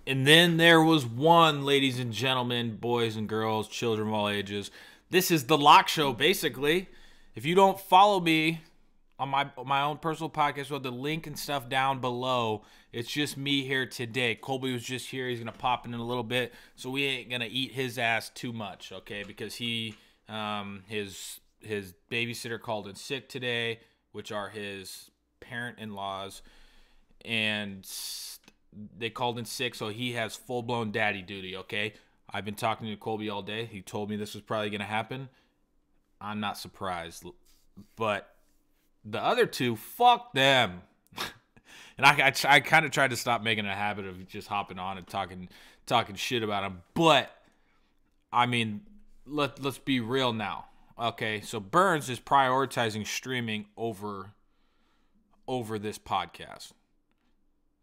And then there was one, ladies and gentlemen, boys and girls, children of all ages. This is the Lock Show, basically. If you don't follow me on my own personal podcast, we'll have the link and stuff down below. It's just me here today. Colby was just here. He's going to pop in a little bit, so we ain't going to eat his ass too much, okay? Because his babysitter called in sick today, which are his parent-in-laws, and they called in sick, so he has full-blown daddy duty, okay? I've been talking to Colby all day. He told me this was probably going to happen. I'm not surprised. But the other two, fuck them. And I kind of tried to stop making a habit of just hopping on and talking shit about them. But, I mean, let's be real now. Okay, so Burns is prioritizing streaming over this podcast.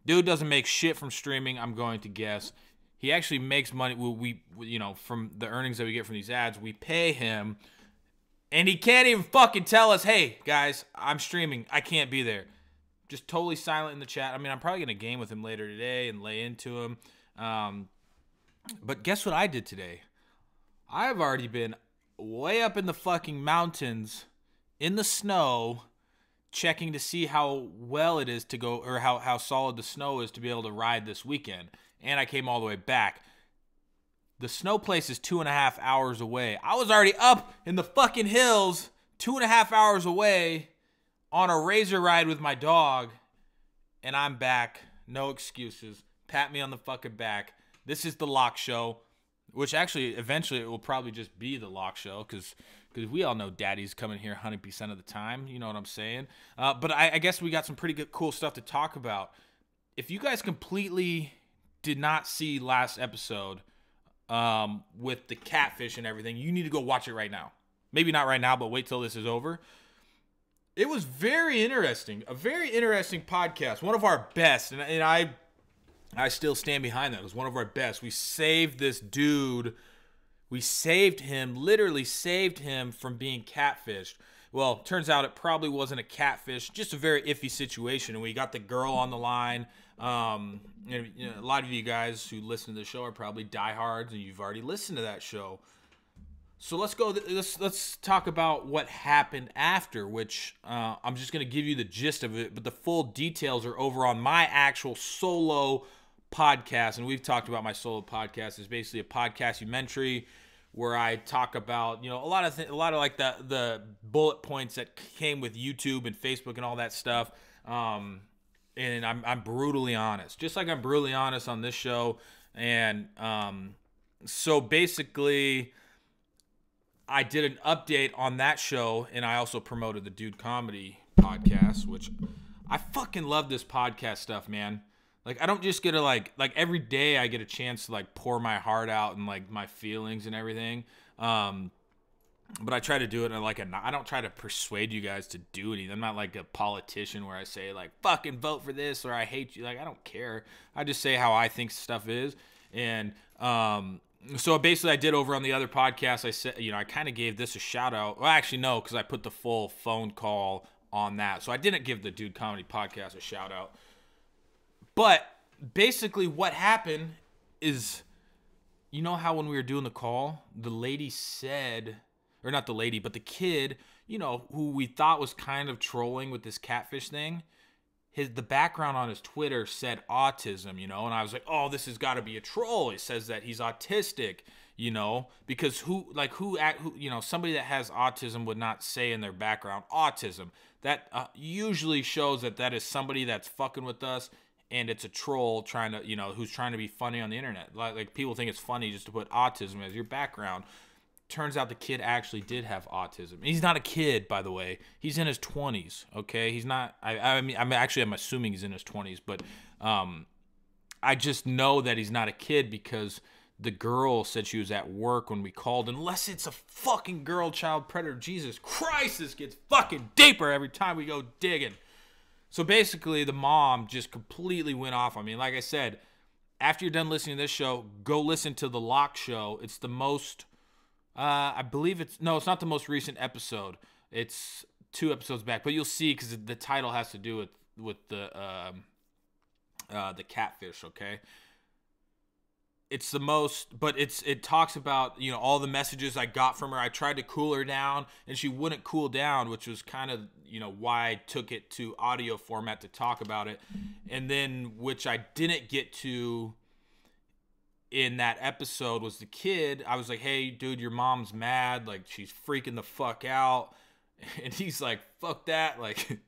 Dude doesn't make shit from streaming, I'm going to guess. He actually makes money. We from the earnings that we get from these ads, we pay him, and he can't even fucking tell us, hey, guys, I'm streaming. I can't be there. Just totally silent in the chat. I mean, I'm probably going to game with him later today and lay into him. But guess what I did today? I've already been way up in the fucking mountains in the snow, checking to see how well it is to go, or how solid the snow is to be able to ride this weekend. And I came all the way back. The snow place is 2.5 hours away. I was already up in the fucking hills 2.5 hours away on a razor ride with my dog, and I'm back. No excuses. Pat me on the fucking back. This is the Lock Show, which actually eventually it will probably just be the Lock Show, because we all know Daddy's coming here 100% of the time. You know what I'm saying? But I guess we got some pretty good, cool stuff to talk about. If you guys completely did not see last episode with the catfish and everything, you need to go watch it right now. Maybe not right now, but wait till this is over. It was very interesting. A very interesting podcast. One of our best. And I still stand behind that. It was one of our best. We saved this dude. We saved him, literally saved him from being catfished. Well, turns out it probably wasn't a catfish, just a very iffy situation. And we got the girl on the line. A lot of you guys who listen to the show are probably diehards, and you've already listened to that show. So let's go. Let's talk about what happened after, which I'm just going to give you the gist of it, but the full details are over on my actual solo podcast. And we've talked about my solo podcast. It's basically a podcastumentary where I talk about, a lot of like the bullet points that came with YouTube and Facebook and all that stuff. And I'm brutally honest, just like I'm brutally honest on this show. And so basically, I did an update on that show, and I also promoted the Dude Comedy podcast, which I fucking love this podcast stuff, man. Like, I don't just get to, like every day I get a chance to, like, pour my heart out and, like, my feelings and everything. But I try to do it in, like, I don't try to persuade you guys to do anything. I'm not like a politician where I say, like, fucking vote for this or I hate you. Like, I don't care. I just say how I think stuff is. And, so basically I did over on the other podcast, I said, I kind of gave this a shout out. Well, actually, no, because I put the full phone call on that. So I didn't give the Dude Comedy podcast a shout out. But basically what happened is, you know how when we were doing the call, the lady said, or not the lady, but the kid, who we thought was kind of trolling with this catfish thing, the background on his Twitter said autism, and I was like, oh, this has got to be a troll. It says that he's autistic, because somebody that has autism would not say in their background autism. That usually shows that is somebody that's fucking with us, and it's a troll trying to, who's trying to be funny on the internet. Like people think it's funny just to put autism as your background. Turns out the kid actually did have autism. He's not a kid, by the way. He's in his 20s, okay? He's not, I'm assuming he's in his 20s, but I just know that he's not a kid because the girl said she was at work when we called, unless it's a fucking girl child predator. Jesus Christ, this gets fucking deeper every time we go digging. So basically, the mom just completely went off on me. Like I said, after you're done listening to this show, go listen to the Lock Show. It's the most... I believe it's not the most recent episode. It's 2 episodes back, but you'll see because the title has to do with the catfish. Okay, it's the most, but it talks about, you know, all the messages I got from her. I tried to cool her down and she wouldn't cool down, which was kind of, you know, why I took it to audio format to talk about it. And then, which I didn't get to in that episode, was the kid. I was like, hey dude, your mom's mad, like she's freaking the fuck out. And he's like, fuck that, like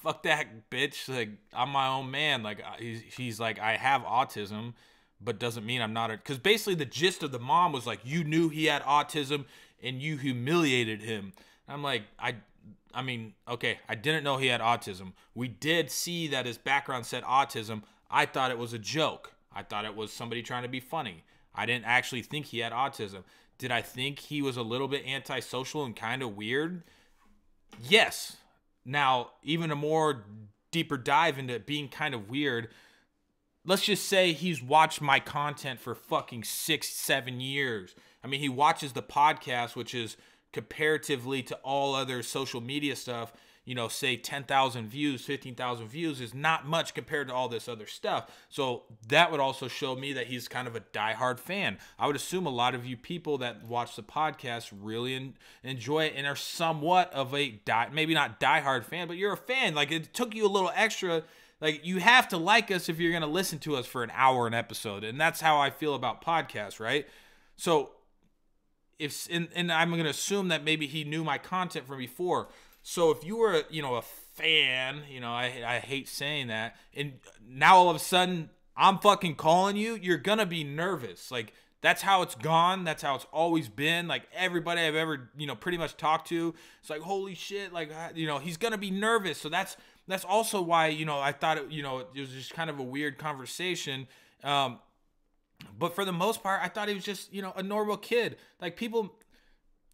fuck that bitch, like I'm my own man. Like he's like, I have autism, but doesn't mean I'm not a, because basically the gist of the mom was like, you knew he had autism and you humiliated him. I'm like, I mean, okay, I didn't know he had autism. We did see that his background said autism. I thought it was a joke. I thought it was somebody trying to be funny. I didn't actually think he had autism. Did I think he was a little bit antisocial and kind of weird? Yes. Now, even a more deeper dive into being kind of weird, let's just say he's watched my content for fucking 6-7 years. I mean, he watches the podcast, which is comparatively to all other social media stuff, you know, say 10,000 views, 15,000 views is not much compared to all this other stuff. So that would also show me that he's kind of a diehard fan. I would assume a lot of you people that watch the podcast really enjoy it and are somewhat of a, maybe not diehard fan, but you're a fan. Like, it took you a little extra. Like, you have to like us if you're going to listen to us for an hour an episode. And that's how I feel about podcasts, right? So, and I'm going to assume that maybe he knew my content from before. So if you were, you know, a fan, you know, I hate saying that, and now all of a sudden I'm fucking calling you, you're going to be nervous. Like, that's how it's gone. That's how it's always been. Like, everybody I've ever, you know, pretty much talked to, it's like, holy shit, like, you know, he's going to be nervous. So that's also why, you know, I thought it, you know, it was just kind of a weird conversation. But for the most part, I thought he was just, you know, a normal kid. Like, people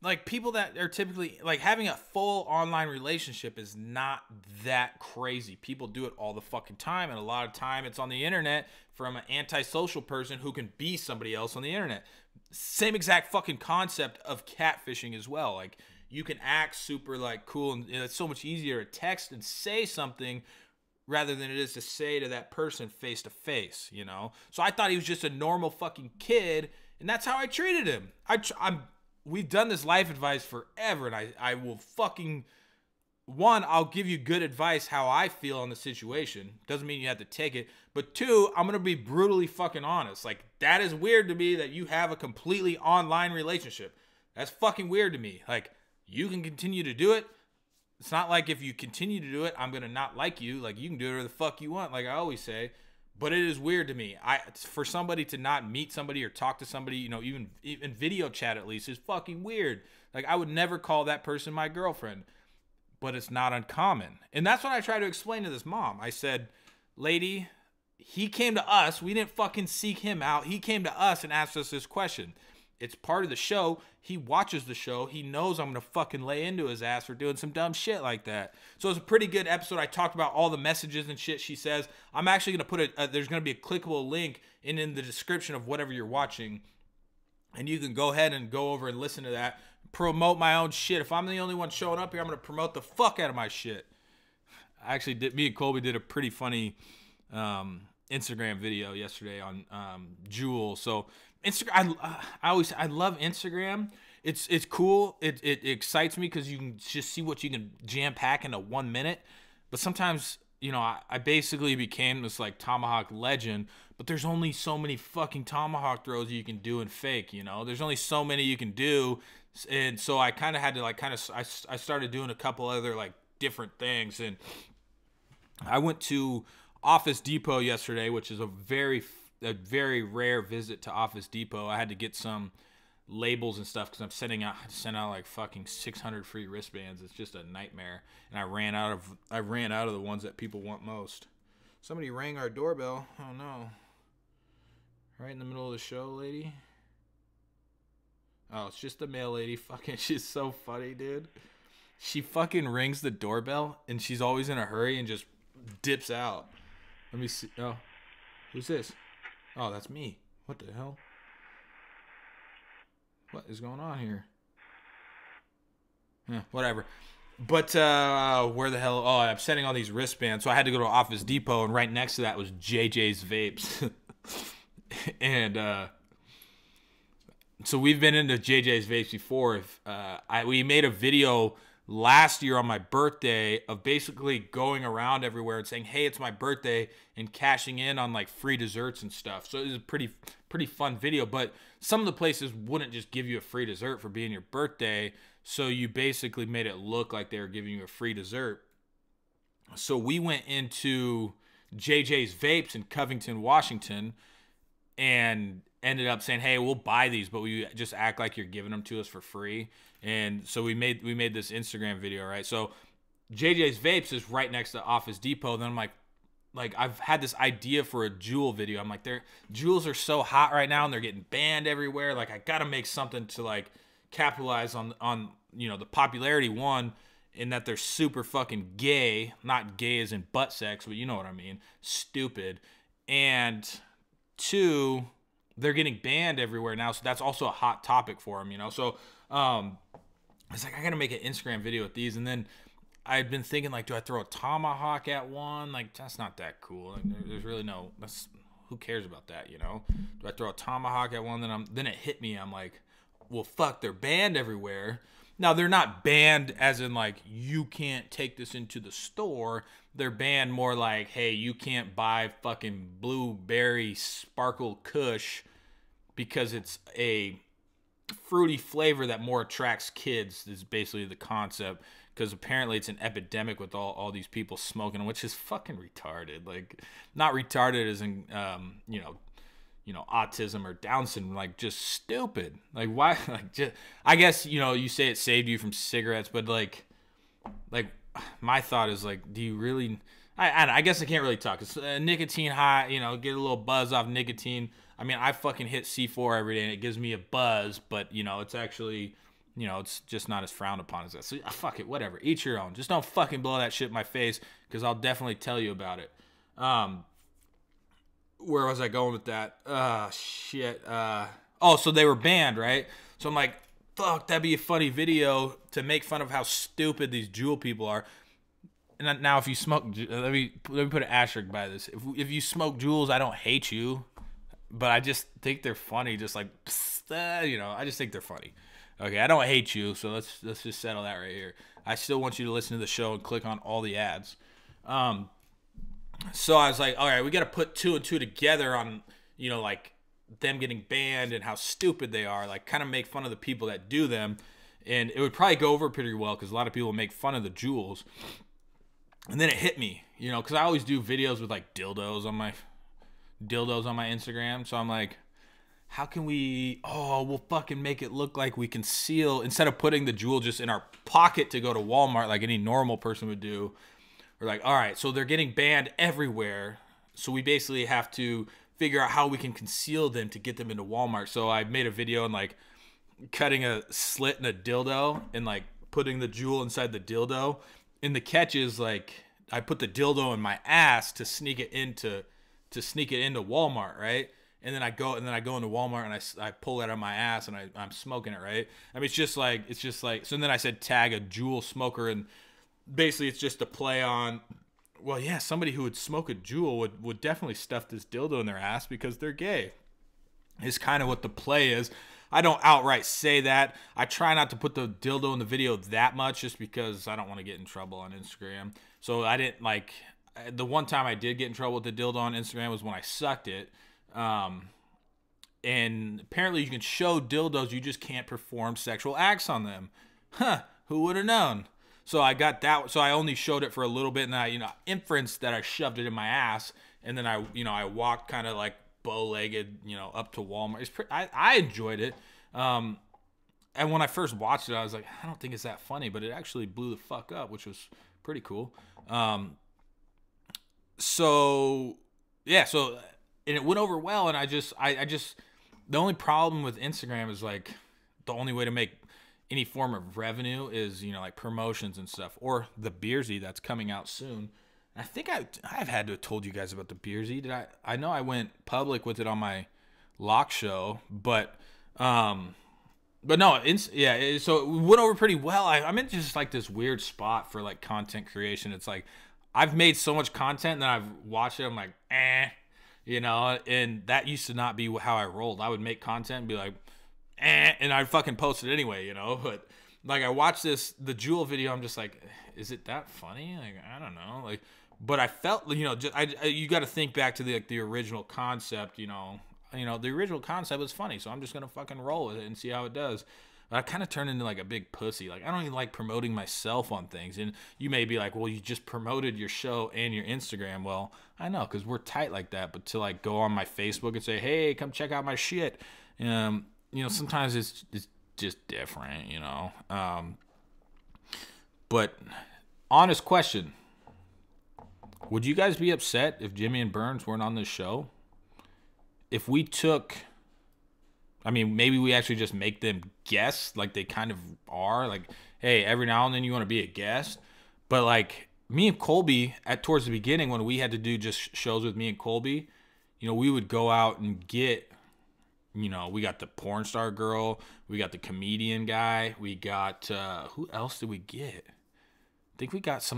that are typically, like, having a full online relationship is not that crazy. People do it all the fucking time, and a lot of time it's on the internet from an antisocial person who can be somebody else on the internet. Same exact fucking concept of catfishing as well. Like, you can act super, like, cool, and it's so much easier to text and say something rather than it is to say to that person face to face, you know? So I thought he was just a normal fucking kid, and that's how I treated him. We've done this life advice forever, and I will fucking, one, I'll give you good advice how I feel on the situation. Doesn't mean you have to take it. But two, I'm going to be brutally fucking honest. Like, that is weird to me that you have a completely online relationship. That's fucking weird to me. Like, you can continue to do it. It's not like if you continue to do it, I'm going to not like you. Like, you can do whatever the fuck you want, like I always say. But it is weird to me. For somebody to not meet somebody or talk to somebody, you know, even video chat at least, is fucking weird. Like, I would never call that person my girlfriend. But it's not uncommon. And that's what I try to explain to this mom. I said, lady, he came to us. We didn't fucking seek him out. He came to us and asked us this question. It's part of the show. He watches the show. He knows I'm going to fucking lay into his ass for doing some dumb shit like that. So it's a pretty good episode. I talked about all the messages and shit she says. I'm actually going to put there's going to be a clickable link in the description of whatever you're watching. And you can go ahead and go over and listen to that. Promote my own shit. If I'm the only one showing up here, I'm going to promote the fuck out of my shit. I actually did. Me and Colby did a pretty funny Instagram video yesterday on Jewel. So Instagram, I love Instagram. It's cool. It excites me because you can just see what you can jam pack into 1 minute. But sometimes, you know, I basically became this like tomahawk legend. But there's only so many fucking tomahawk throws you can do in fake. You know, there's only so many you can do. And so I kind of had to I started doing a couple other like different things. And I went to Office Depot yesterday, which is a very rare visit to Office Depot. I had to get some labels and stuff because I'm sent out like fucking 600 free wristbands. It's just a nightmare. And I ran out of the ones that people want most. Somebody rang our doorbell. Oh no. Right in the middle of the show, lady. Oh, it's just the mail lady. Fucking, she's so funny, dude. She fucking rings the doorbell, and she's always in a hurry and just dips out. Let me see. Oh, who's this? Oh, that's me. What the hell? What is going on here? Whatever. But where the hell? Oh, I'm setting all these wristbands. So I had to go to Office Depot, and right next to that was JJ's Vapes. And so we've been into JJ's Vapes before. We made a video last year on my birthday of basically going around everywhere and saying, hey, it's my birthday, and cashing in on like free desserts and stuff. So it was a pretty fun video, but some of the places wouldn't just give you a free dessert for being your birthday. So you basically made it look like they were giving you a free dessert. So we went into JJ's Vapes in Covington, Washington, and ended up saying, hey, we'll buy these, but we just act like you're giving them to us for free. And so we made this Instagram video, right? So JJ's Vapes is right next to Office Depot. Then I'm like I've had this idea for a Juul video. I'm like, Juuls are so hot right now and they're getting banned everywhere. Like, I gotta make something to like capitalize on you know, the popularity, one, in that they're super fucking gay. Not gay as in butt sex, but you know what I mean. Stupid. And two, they're getting banned everywhere now, so that's also a hot topic for them, you know. So I was like, I gotta make an Instagram video with these. And then I'd been thinking, like, do I throw a tomahawk at one? Like, that's not that cool. Like, there's really no, who cares about that, you know? Do I throw a tomahawk at one? Then it hit me. I'm like, well, fuck, they're banned everywhere. Now, they're not banned as in, like, you can't take this into the store. They're banned more like, hey, you can't buy fucking blueberry sparkle kush because it's a fruity flavor that more attracts kids, is basically the concept. Because apparently it's an epidemic with all these people smoking, which is fucking retarded. Like, not retarded as in, you know, autism or Down syndrome, like, just stupid. Like, why? Like, just, I guess, you know, you say it saved you from cigarettes, but like my thought is, like, do you really? I guess I can't really talk. It's nicotine high, you know, get a little buzz off nicotine. I mean, I fucking hit C4 every day and it gives me a buzz, but you know, it's actually, you know, it's just not as frowned upon as that. So fuck it, whatever. Each your own. Just don't fucking blow that shit in my face, because I'll definitely tell you about it. Where was I going with that? Shit. Oh, so they were banned, right? So I'm like, fuck, that'd be a funny video to make fun of how stupid these Juul people are. And now, if you smoke, let me put an asterisk by this. If you smoke Juuls, I don't hate you, but I just think they're funny. Just like, you know, I just think they're funny. Okay, I don't hate you, so let's just settle that right here. I still want you to listen to the show and click on all the ads. So I was like, all right, we got to put two and two together on, you know, like them getting banned and how stupid they are. Like, kind of make fun of the people that do them, and it would probably go over pretty well because a lot of people make fun of the Juuls. And then it hit me, you know, because I always do videos with like dildos on my Instagram. So I'm like, how can we'll fucking make it look like we conceal, instead of putting the Juul just in our pocket to go to Walmart like any normal person would do. We're like, all right, so they're getting banned everywhere. So we basically have to figure out how we can conceal them to get them into Walmart. So I made a video on like cutting a slit in a dildo and like putting the Juul inside the dildo. And the catch is, like, I put the dildo in my ass to sneak it into Walmart, right? And then I go into Walmart and I pull it out of my ass and I'm smoking it, right? I mean, it's just like, so then I said tag a Juul smoker, and basically it's just a play on, well, yeah, somebody who would smoke a Juul would definitely stuff this dildo in their ass because they're gay. Is kind of what the play is. I don't outright say that. I try not to put the dildo in the video that much just because I don't want to get in trouble on Instagram. So I didn't, like, the one time I did get in trouble with the dildo on Instagram was when I sucked it. And apparently you can show dildos, you just can't perform sexual acts on them. Huh, who would have known? So I got that. So I only showed it for a little bit, and I, you know, inferenced that I shoved it in my ass, and then I walked kind of like bow-legged, you know, up to Walmart. I enjoyed it. And when I first watched it, I was like, I don't think it's that funny, but it actually blew the fuck up, which was pretty cool. So yeah, so, and it went over well, and I just the only problem with Instagram is, like, the only way to make any form of revenue is, you know, like promotions and stuff, or the Beersy that's coming out soon. I think I've had to have told you guys about the Beersy. I know I went public with it on my lock show, but no, yeah. So it went over pretty well. I'm in just like this weird spot for like content creation. It's like I've made so much content that I've watched it. I'm like, you know, and that used to not be how I rolled. I would make content and be like, and I'd fucking post it anyway, you know. But like I watched the Jewel video, I'm just like, is it that funny? Like I don't know, like. But I felt, you know, you got to think back to the original concept, you know, the original concept was funny, so I'm just gonna fucking roll with it and see how it does. But I kind of turned into like a big pussy. Like I don't even like promoting myself on things. And you may be like, well, you just promoted your show and your Instagram. Well, I know because we're tight like that. But to like go on my Facebook and say, hey, come check out my shit. You know, sometimes it's just different, you know. But honest question. Would you guys be upset if Jimmy and Burns weren't on this show? If we took, I mean, maybe we actually just make them guests like they kind of are. Like, hey, every now and then you want to be a guest. But like me and Colby, towards the beginning when we had to do just shows with me and Colby, you know, we would go out and get, you know, we got the porn star girl, we got the comedian guy, we got, who else did we get? I think we got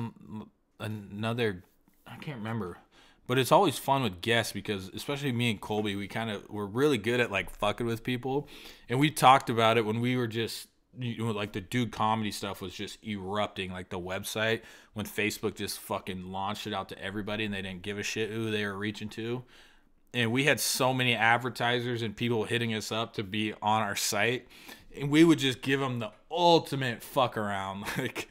another, I can't remember. But it's always fun with guests because, especially me and Colby, we're really good at like fucking with people. And we talked about it when we were just, you know, like the Dude Comedy stuff was just erupting, like the website, when Facebook just fucking launched it out to everybody and they didn't give a shit who they were reaching to. And we had so many advertisers and people hitting us up to be on our site. And we would just give them the ultimate fuck around. Like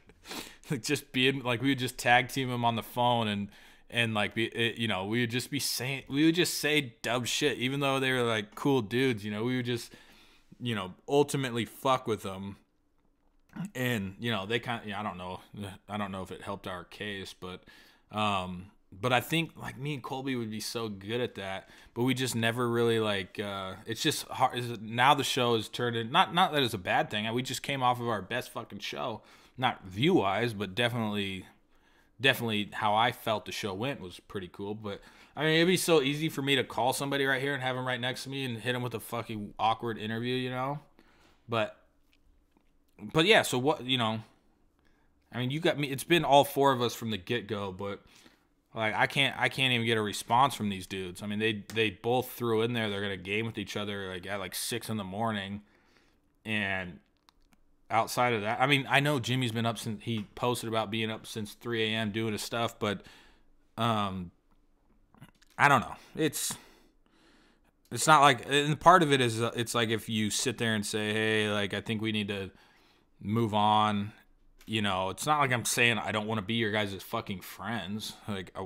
just being, like we would just tag team them on the phone and like you know, we would just say dumb shit, even though they were like cool dudes, you know. We would just, you know, ultimately fuck with them, and you know they kind of, I don't know if it helped our case, but I think like me and Colby would be so good at that, but we just never really like. It's just hard. Now the show has turned in, not that it's a bad thing. We just came off of our best fucking show, not view wise, but definitely how I felt the show went was pretty cool. But I mean, it'd be so easy for me to call somebody right here and have them right next to me and hit them with a fucking awkward interview, you know. But yeah, so what, you know, I mean, you got me. It's been all four of us from the get go, but like I can't even get a response from these dudes. I mean, they both threw in there they're gonna game with each other like at like 6 a.m, and outside of that, I mean, I know Jimmy's been up since he posted about being up since 3 a.m. doing his stuff, but I don't know. It's not like, and part of it is it's like if you sit there and say, hey, like I think we need to move on, you know, it's not like I'm saying I don't want to be your guys' fucking friends. Like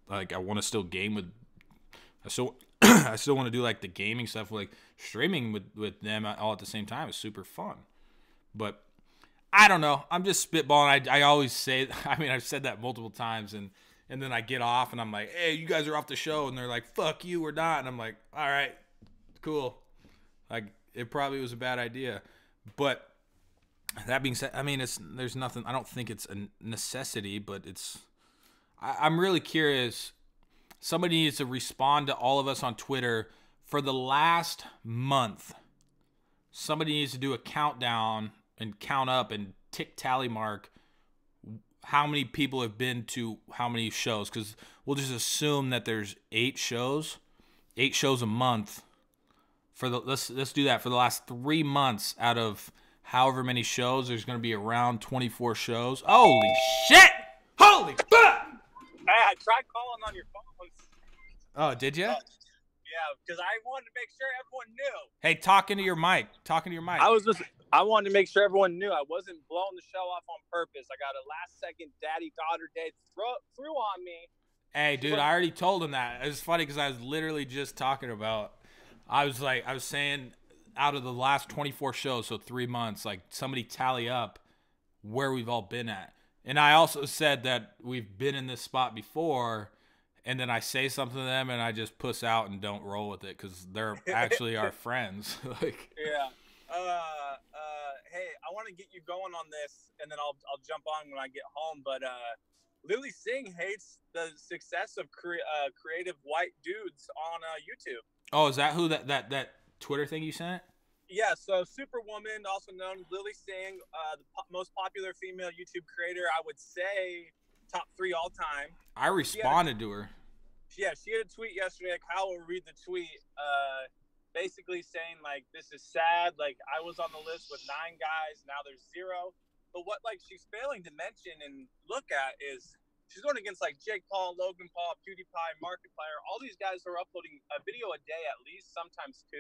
I want to still game with, I still want to do like the gaming stuff, like streaming with them all at the same time is super fun. But I don't know. I'm just spitballing. I always say, I mean, I've said that multiple times, and then I get off and I'm like, hey, you guys are off the show, and they're like, fuck you, we're not. And I'm like, all right, cool. Like it probably was a bad idea, but that being said, I mean, there's nothing. I don't think it's a necessity, but I'm really curious. Somebody needs to respond to all of us on Twitter for the last month. Somebody needs to do a countdown and count up and tick tally mark how many people have been to how many shows, because we'll just assume that there's 8 shows a month. Let's do that for the last 3 months. Out of however many shows, there's going to be around 24 shows. Holy shit! Holy fuck! Hey, I tried calling on your phone. Oh, did you? Yeah, because I wanted to make sure everyone knew. Hey, talking to your mic. I wanted to make sure everyone knew I wasn't blowing the show off on purpose. I got a last-second daddy-daughter date threw on me. Hey, dude, I already told him that. It's funny because I was literally just talking about, I was saying out of the last 24 shows, so 3 months, like somebody tally up where we've all been at. And I also said that we've been in this spot before, and then I say something to them and I just puss out and don't roll with it because they're actually our friends. Like, yeah. Hey, I want to get you going on this, and then I'll jump on when I get home. But Lily Singh hates the success of creative white dudes on YouTube. Oh, is that who that Twitter thing you sent? Yeah, so Superwoman, also known Lily Singh, the most popular female YouTube creator, I would say top 3 all time. I responded to her. she had a tweet yesterday. Kyle will read the tweet, basically saying like, this is sad. Like, I was on the list with 9 guys, now there's 0. But what like she's failing to mention and look at is she's going against like Jake Paul, Logan Paul, PewDiePie, Markiplier. All these guys are uploading a video a day at least, sometimes 2,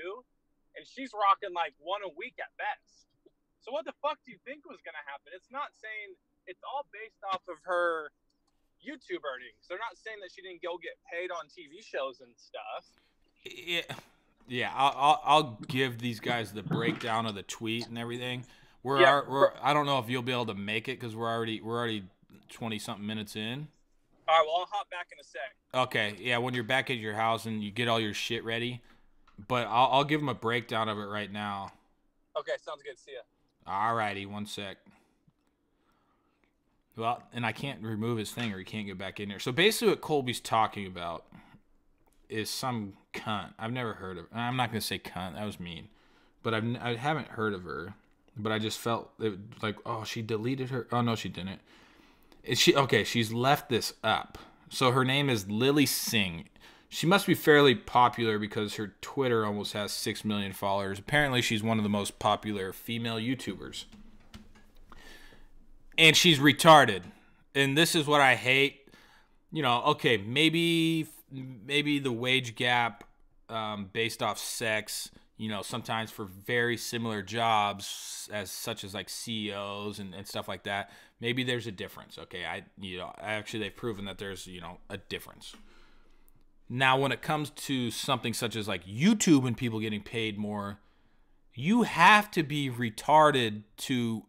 and she's rocking like 1 a week at best. So what the fuck do you think was going to happen? It's not saying it's all based off of her YouTube earnings. They're not saying that she didn't go get paid on TV shows and stuff. Yeah. I'll give these guys the breakdown of the tweet and everything. I don't know if you'll be able to make it because we're already 20-something minutes in. All right, well, I'll hop back in a sec. Okay, yeah, when you're back at your house and you get all your shit ready. But I'll give them a breakdown of it right now. Okay, sounds good. See ya. All righty, 1 sec. Well, and I can't remove his thing or he can't get back in there. So basically what Colby's talking about is some cunt. I've never heard of her. I'm not going to say cunt. That was mean. But I haven't heard of her. But I just felt like, oh, she deleted her. Oh, no, she didn't. She's left this up. So her name is Lily Singh. She must be fairly popular because her Twitter almost has 6 million followers. Apparently, she's one of the most popular female YouTubers. And she's retarded. And this is what I hate. You know, okay, maybe the wage gap based off sex, you know, sometimes for very similar jobs such as like CEOs and stuff like that, maybe there's a difference. Okay, actually they've proven that there's, you know, a difference. Now, when it comes to something such as like YouTube and people getting paid more, you have to be retarded to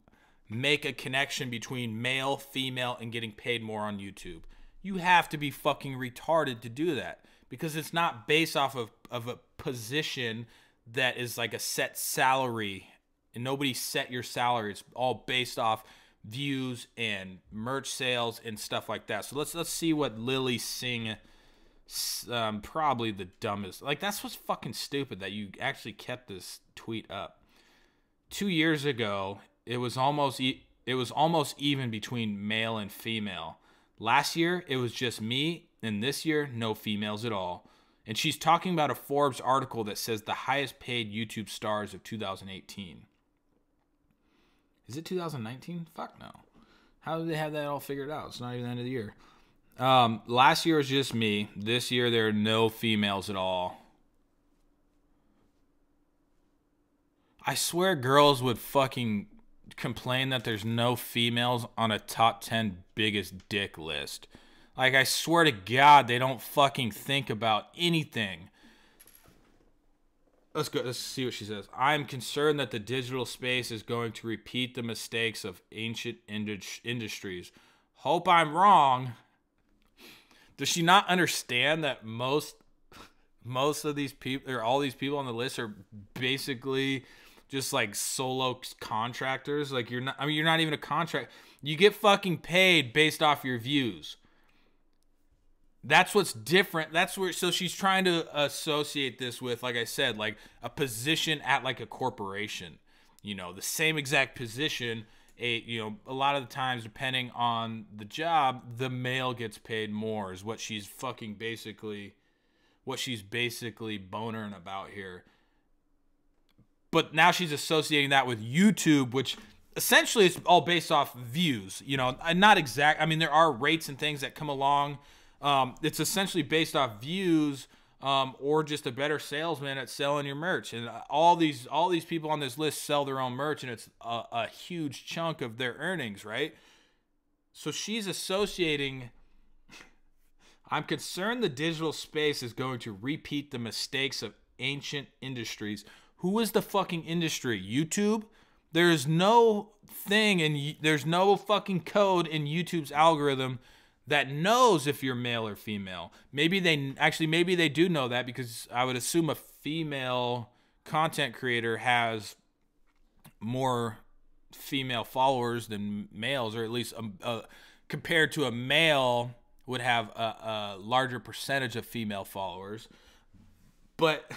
make a connection between male, female, and getting paid more on YouTube. You have to be fucking retarded to do that because it's not based off of a position that is like a set salary, and nobody set your salary. It's all based off views and merch sales and stuff like that. So let's see what Lily Singh, probably the dumbest. Like, that's what's fucking stupid that you actually kept this tweet up. 2 years ago, it was almost even between male and female. Last year, it was just me, and this year, no females at all. And she's talking about a Forbes article that says the highest paid YouTube stars of 2018. Is it 2019? Fuck no. How did they have that all figured out? It's not even the end of the year. Last year was just me. This year there are no females at all. I swear girls would fucking complain that there's no females on a top 10 biggest dick list. Like, I swear to God, they don't fucking think about anything. Let's go. Let's see what she says. I'm concerned that the digital space is going to repeat the mistakes of ancient industries. Hope I'm wrong. Does she not understand that most of these people, or all these people on the list, are basically just like solo contractors? Like, you're not even a contract. You get fucking paid based off your views. That's what's different. That's where, so she's trying to associate this with, like I said, like a position at like a corporation. You know, the same exact position. A lot of the times, depending on the job, the male gets paid more, is what she's basically bonering about here. But now she's associating that with YouTube, which essentially is all based off views. You know, not exact. I mean, there are rates and things that come along. It's essentially based off views, or just a better salesman at selling your merch. And all these people on this list sell their own merch, and it's a huge chunk of their earnings, right? So she's associating. I'm concerned the digital space is going to repeat the mistakes of ancient industries. Who is the fucking industry? YouTube? There's no thing, and there's no fucking code in YouTube's algorithm that knows if you're male or female. Maybe they do know that, because I would assume a female content creator has more female followers than males, or at least compared to a male would have a larger percentage of female followers. But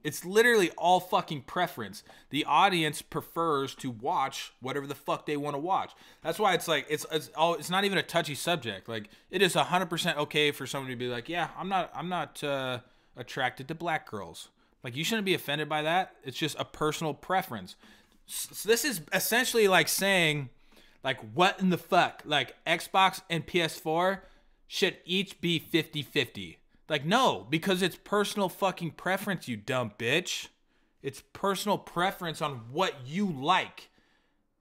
It's literally all fucking preference. The audience prefers to watch whatever the fuck they want to watch. That's why it's like it's not even a touchy subject. Like it is 100% okay for somebody to be like, yeah, I'm not attracted to black girls. Like you shouldn't be offended by that. It's just a personal preference. So this is essentially like saying, like, what in the fuck? Like Xbox and PS4 should each be 50-50. Like, no, because it's personal fucking preference, you dumb bitch. It's personal preference on what you like.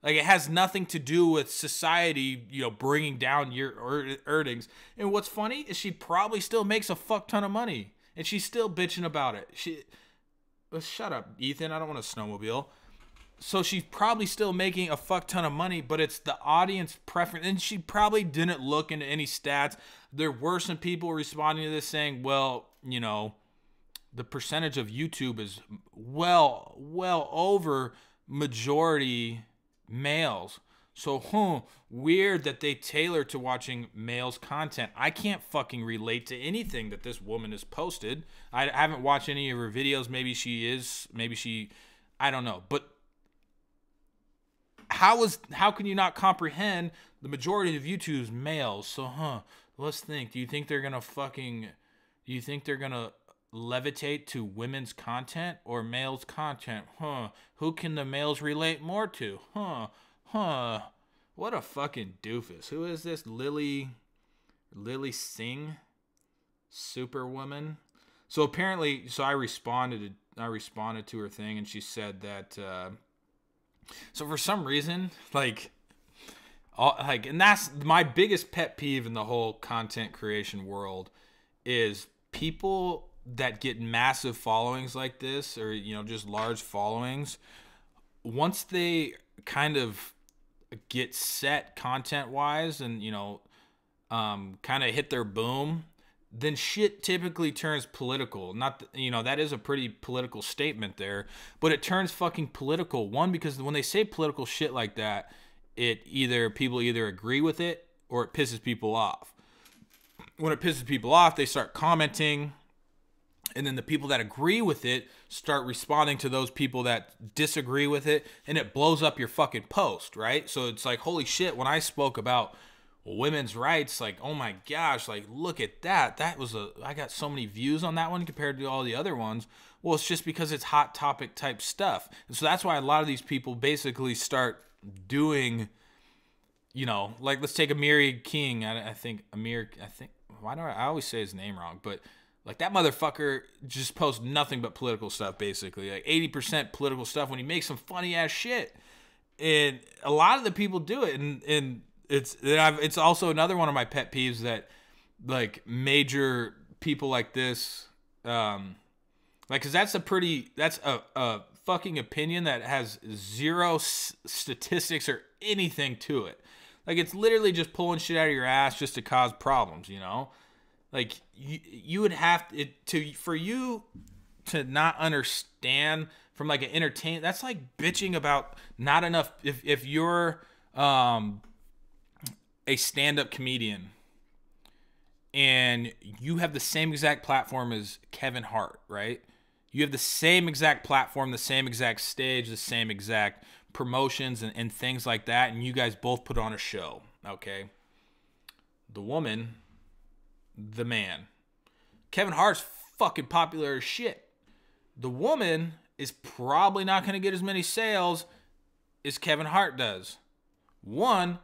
Like, it has nothing to do with society, you know, bringing down your earnings. And what's funny is she probably still makes a fuck ton of money. And she's still bitching about it. Shut up, Ethan. I don't want a snowmobile. So she's probably still making a fuck ton of money, but it's the audience preference. And she probably didn't look into any stats. There were some people responding to this saying, well, you know, the percentage of YouTube is well over majority males. So, weird that they tailor to watching males content. I can't fucking relate to anything that this woman has posted. I haven't watched any of her videos. Maybe she, I don't know. But how can you not comprehend the majority of YouTube's males? So, let's think. Do you think they're gonna levitate to women's content or males' content? Who can the males relate more to? What a fucking doofus. Who is this Lily Singh? Superwoman? So apparently, I responded to her thing, and she said that so for some reason, and that's my biggest pet peeve in the whole content creation world is people that get massive followings like this, or, you know, just large followings. Once they kind of get set content wise and, you know, kind of hit their boom, then shit typically turns political. Not, you know, that is a pretty political statement there, but it turns fucking political. One, because when they say political shit like that, people either agree with it or it pisses people off. When it pisses people off, they start commenting, and then the people that agree with it start responding to those people that disagree with it, and it blows up your fucking post, right? So it's like, holy shit, when I spoke about women's rights, like, oh my gosh, like, look at that. I got so many views on that one compared to all the other ones. Well, it's just because it's hot topic type stuff. And so that's why a lot of these people basically start doing, you know, like, let's take Amiri King. Why do I always say his name wrong? But like, that motherfucker just posts nothing but political stuff, basically. Like 80% political stuff when he makes some funny ass shit. And a lot of the people do it, and it's also another one of my pet peeves that, like, major people like this, because that's a fucking opinion that has zero statistics or anything to it. Like, it's literally just pulling shit out of your ass just to cause problems, you know? Like, you would have for you to not understand from, like, an entertainment, that's like bitching about not enough. If you're a stand-up comedian and you have the same exact platform as Kevin Hart, right? You have the same exact platform, the same exact stage, the same exact promotions and things like that, and you guys both put on a show, okay? The woman, the man. Kevin Hart's fucking popular as shit. The woman is probably not going to get as many sales as Kevin Hart does. One,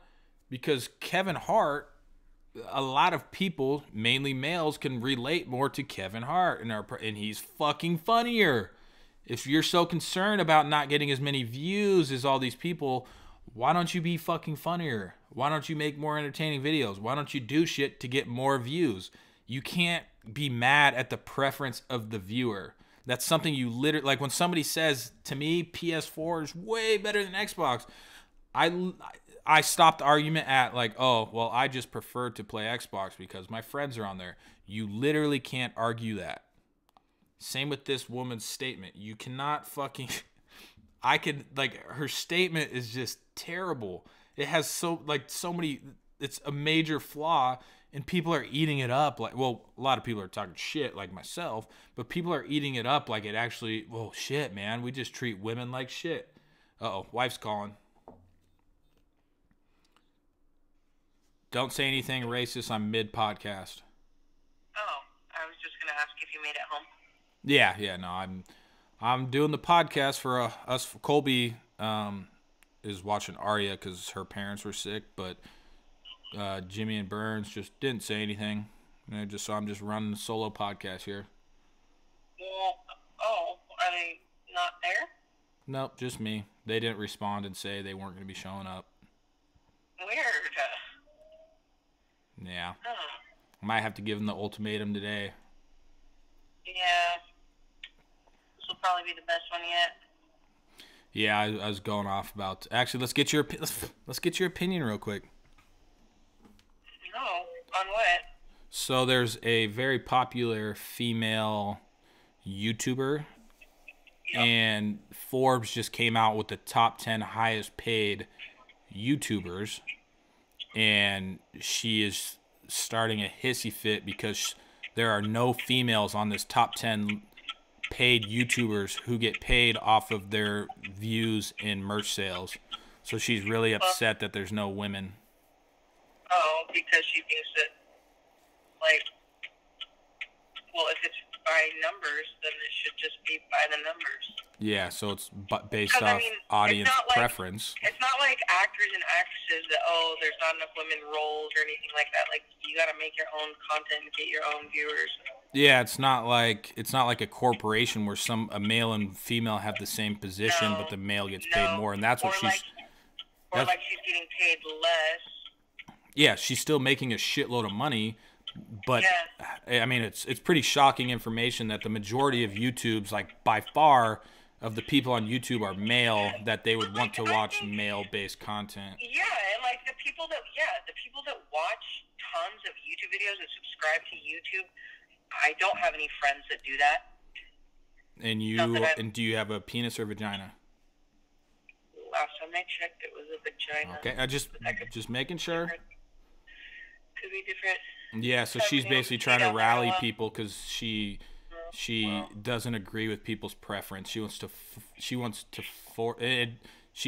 because Kevin Hart, a lot of people, mainly males, can relate more to Kevin Hart, and he's fucking funnier. If you're so concerned about not getting as many views as all these people, why don't you be fucking funnier? Why don't you make more entertaining videos? Why don't you do shit to get more views? You can't be mad at the preference of the viewer. That's something you literally, like, when somebody says to me, PS4 is way better than Xbox, I stopped the argument at, like, oh, well, I just prefer to play Xbox because my friends are on there. You literally can't argue that. Same with this woman's statement. You cannot fucking... her statement is just terrible. It has so many... It's a major flaw and people are eating it up like, well, a lot of people are talking shit like myself, but people are eating it up like it actually, well, shit, man, we just treat women like shit. Uh-oh, wife's calling. Don't say anything racist. I'm mid-podcast. Oh, I was just gonna ask if you made it home. Yeah, no, I'm doing the podcast for us. Colby is watching Arya because her parents were sick, but Jimmy and Burns just didn't say anything. So I'm just running a solo podcast here. Well, are they not there? Nope, just me. They didn't respond and say they weren't going to be showing up. Weird. Yeah. I might have to give them the ultimatum today. Yeah. This will probably be the best one yet. Yeah, I was going off about. Actually, let's get your opinion real quick. No, on what? So there's a very popular female YouTuber, and Forbes just came out with the top 10 highest paid YouTubers, and she is starting a hissy fit because there are no females on this top 10 paid YouTubers who get paid off of their views in merch sales. So she's really upset that there's no women. Oh, because she thinks that, like, well, if it's by numbers, then it should just be by the numbers. Yeah, so it's based off audience preference. It's not like actors and actresses that, there's not enough women roles or anything like that. Like, you got to make your own content and get your own viewers. Yeah, it's not like a corporation where a male and female have the same position, but the male gets paid more, and that's what she's. Like she's getting paid less. Yeah, she's still making a shitload of money, but I mean, it's pretty shocking information that the majority of YouTube's, like by far, of the people on YouTube are male, that they would want to watch male-based content. Yeah, and like the people that watch tons of YouTube videos and subscribe to YouTube. I don't have any friends that do that. And do you have a penis or vagina? Last time I checked, it was a vagina. Okay, I just making sure. Could be different. Yeah, so she's basically trying to rally people because she doesn't agree with people's preference. She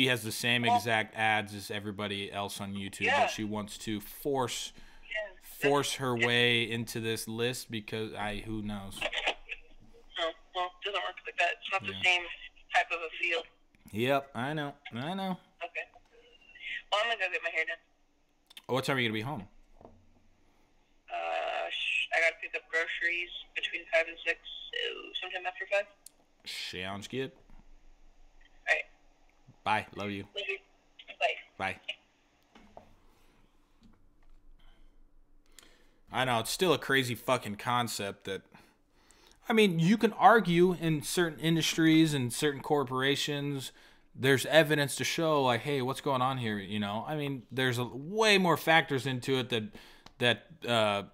has the same exact ads as everybody else on YouTube, but she wants to force her way into this list because who knows? No, well, it doesn't work like that. It's not the same type of a field. Yep, I know. Okay. Well, I'm gonna go get my hair done. What time are you gonna be home? I gotta pick up groceries between 5 and 6, so sometime after 5. Sounds good. Alright. Bye. Love you. Love you. Bye. Bye. I know, it's still a crazy fucking concept that, I mean, you can argue in certain industries and certain corporations, there's evidence to show, like, hey, what's going on here, you know? I mean, there's way more factors into it that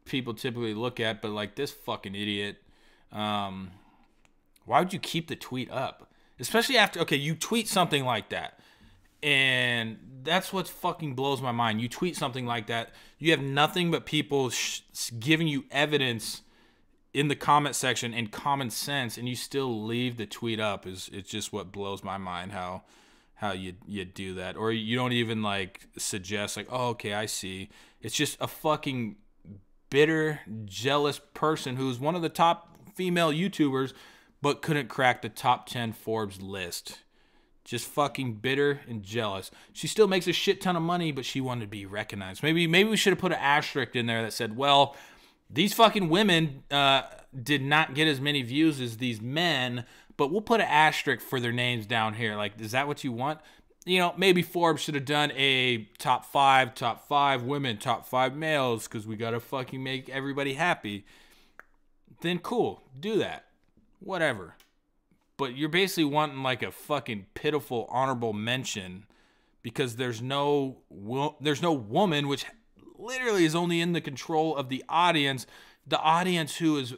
people typically look at, but, like, this fucking idiot, why would you keep the tweet up? Especially after, okay, you tweet something like that, and that's what fucking blows my mind. You tweet something like that, you have nothing but people giving you evidence in the comment section and common sense, and you still leave the tweet up. It's just what blows my mind, how you do that. Or you don't even, like, suggest, like, oh, okay, I see. It's just a fucking bitter, jealous person who's one of the top female YouTubers but couldn't crack the top 10 Forbes list. Just fucking bitter and jealous. She still makes a shit ton of money, but she wanted to be recognized. Maybe we should have put an asterisk in there that said, well, these fucking women did not get as many views as these men, but we'll put an asterisk for their names down here. Like, is that what you want? You know, maybe Forbes should have done a top five women, top 5 males, because we got to fucking make everybody happy. Then cool, do that. Whatever. But you're basically wanting like a fucking pitiful honorable mention because there's no woman, which literally is only in the control of the audience who is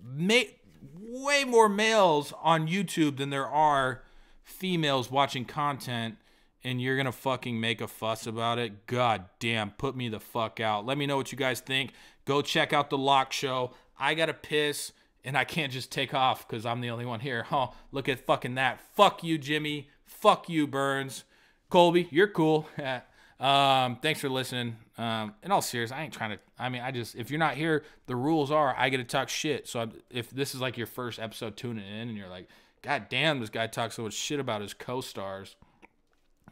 way more males on YouTube than there are females watching content and you're going to fucking make a fuss about it, god damn, put me the fuck out. Let me know what you guys think. Go check out The Lock Show. I got to piss, and I can't just take off because I'm the only one here. Oh, look at fucking that. Fuck you, Jimmy. Fuck you, Burns. Colby, you're cool. Thanks for listening. In all seriousness, I ain't trying to, if you're not here, the rules are I get to talk shit. So if this is like your first episode tuning in and you're like, god damn, this guy talks so much shit about his co-stars,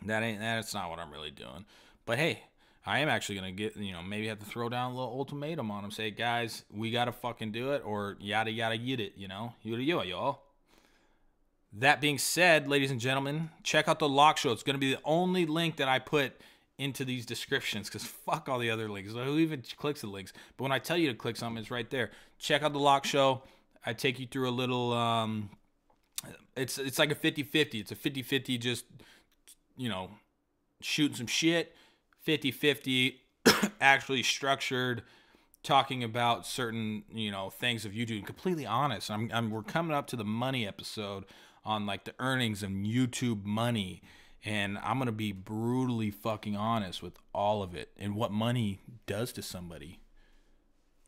that's not what I'm really doing. But hey, I am actually going to get, maybe have to throw down a little ultimatum on them. Say, guys, we got to fucking do it, or yada, yada, yit it, yada, y'all. That being said, ladies and gentlemen, check out The Lock Show. It's going to be the only link that I put into these descriptions, because fuck all the other links. Who even clicks the links? But when I tell you to click something, it's right there. Check out The Lock Show. I take you through a little, it's like a 50-50. It's a 50-50 just, shooting some shit. 50-50 actually structured, talking about certain, things of YouTube. Completely honest. We're coming up to the money episode on like the earnings of YouTube money. And I'm going to be brutally fucking honest with all of it and what money does to somebody.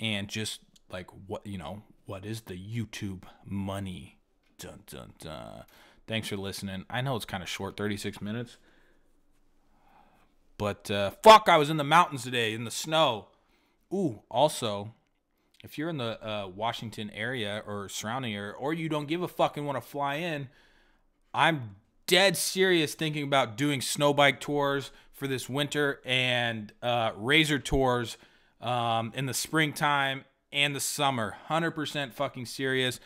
And just like what is the YouTube money? Dun, dun, dun. Thanks for listening. I know it's kind of short, 36 minutes. But fuck, I was in the mountains today in the snow. Ooh, also, if you're in the Washington area or surrounding area, or you don't give a fuck and want to fly in, I'm dead serious thinking about doing snow bike tours for this winter and razor tours in the springtime and the summer. 100% fucking serious.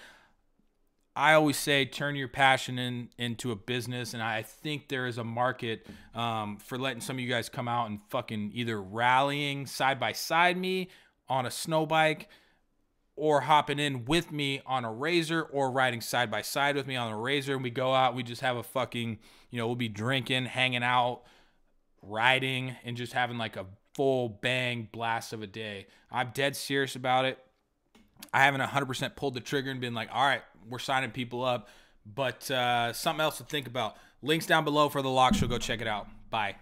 I always say turn your passion into a business, and I think there is a market for letting some of you guys come out and fucking either rallying side by side me on a snow bike, or hopping in with me on a razor, or riding side by side with me on a razor, and we go out, we just have a fucking, we'll be drinking, hanging out, riding, and just having like a full bang blast of a day. I'm dead serious about it. I haven't 100% pulled the trigger and been like, all right, we're signing people up, but something else to think about. Links down below for The Lock Show. Go check it out. Bye.